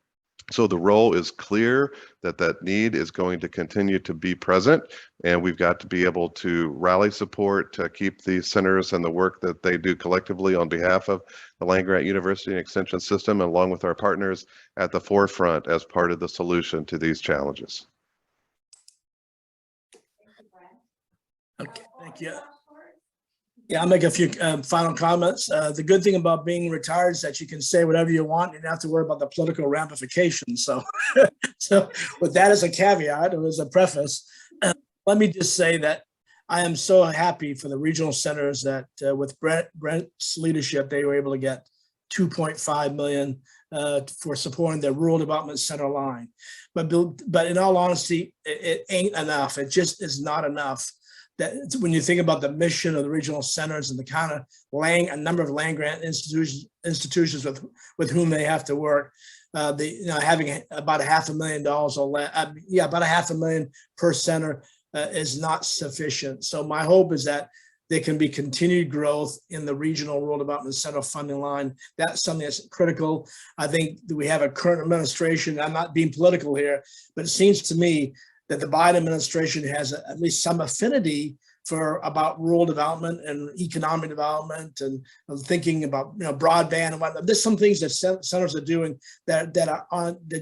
So the role is clear that need is going to continue to be present, and we've got to be able to rally support to keep the centers and the work that they do collectively on behalf of the land-grant university and extension system, along with our partners, at the forefront as part of the solution to these challenges.
Okay, thank you. Yeah, I'll make a few final comments. The good thing about being retired is that you can say whatever you want. You don't have to worry about the political ramifications. So, so with that as a caveat, or as a preface, let me just say that I am so happy for the regional centers that with Brent's leadership, they were able to get $2.5 million for supporting their rural development center line. But in all honesty, it ain't enough. It just is not enough. That when you think about the mission of the regional centers and the kind of a number of land grant institutions with whom they have to work, having about $500,000 or less, about $500,000 per center is not sufficient. So my hope is that there can be continued growth in the regional rural development center funding line. That's something that's critical. I think that we have a current administration. I'm not being political here, but it seems to me that the Biden administration has at least some affinity about rural development and economic development and thinking about broadband and whatnot. There's some things that centers are doing that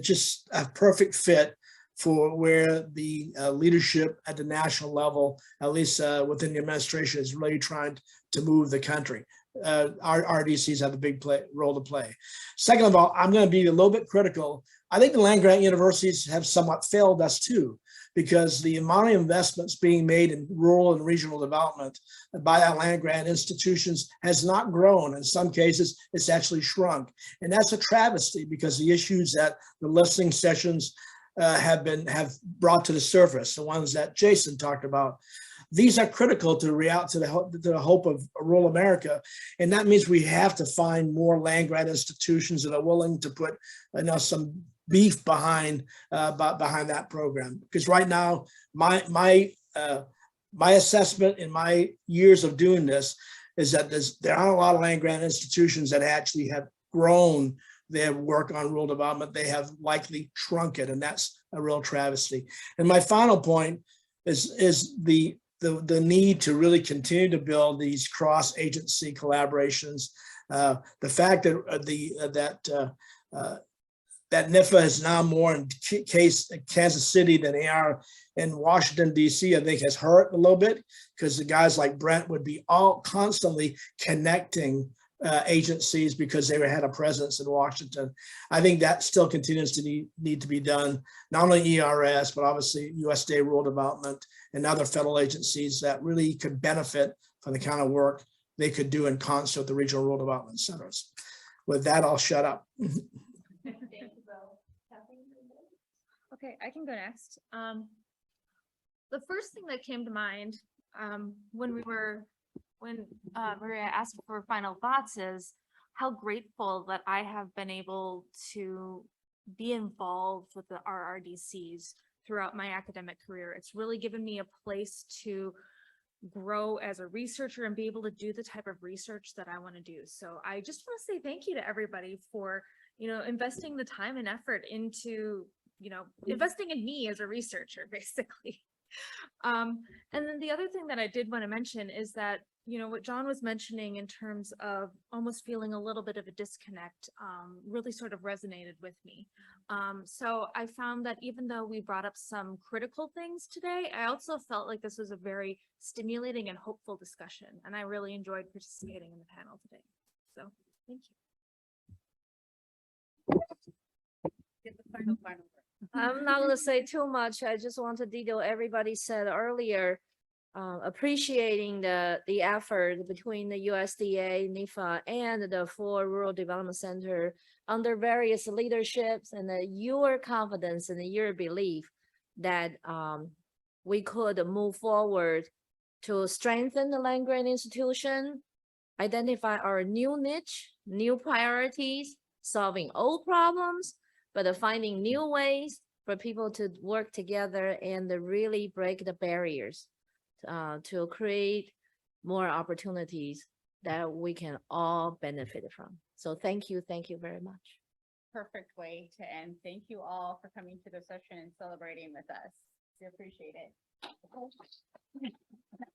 just a perfect fit for where the leadership at the national level, at least within the administration, is really trying to move the country. Our RDCs have a big role to play. Second of all, I'm going to be a little bit critical. I think the land grant universities have somewhat failed us too, because the amount of investments being made in rural and regional development by our land grant institutions has not grown. In some cases, it's actually shrunk. And that's a travesty, because the issues that the listening sessions have brought to the surface, the ones that Jason talked about, these are critical to the hope of rural America. And that means we have to find more land grant institutions that are willing to put some beef behind that program. Because right now, my assessment in my years of doing this is that there aren't a lot of land grant institutions that actually have grown their work on rural development. They have likely shrunk it, and that's a real travesty. And my final point is the need to really continue to build these cross-agency collaborations. The fact that that NIFA is now more in Kansas City than they are in Washington, D.C., I think has hurt a little bit, because the guys like Brent would be all constantly connecting agencies because they had a presence in Washington. I think that still continues to need to be done, not only ERS, but obviously USDA Rural Development and other federal agencies that really could benefit from the kind of work they could do in concert with the regional rural development centers. With that, I'll shut up.
Okay, I can go next. The first thing that came to mind when Maria asked for final thoughts is how grateful that I have been able to be involved with the RRDCs throughout my academic career. It's really given me a place to grow as a researcher and be able to do the type of research that I want to do. So I just want to say thank you to everybody for, investing the time and effort into, investing in me as a researcher, basically. And then the other thing that I did want to mention is that, what John was mentioning in terms of almost feeling a little bit of a disconnect really sort of resonated with me. So I found that even though we brought up some critical things today, I also felt like this was a very stimulating and hopeful discussion. And I really enjoyed participating in the panel today. So thank you.
Get the final word.
I'm not gonna say too much. I just want to detail everybody said earlier, appreciating the effort between the USDA, NIFA, and the 4 Rural Development Center under various leaderships, and your confidence and your belief that we could move forward to strengthen the land grant institution, identify our new niche, new priorities, solving old problems, but finding new ways for people to work together and really break the barriers to create more opportunities that we can all benefit from. So thank you very much.
Perfect way to end. Thank you all for coming to the session and celebrating with us. We appreciate it.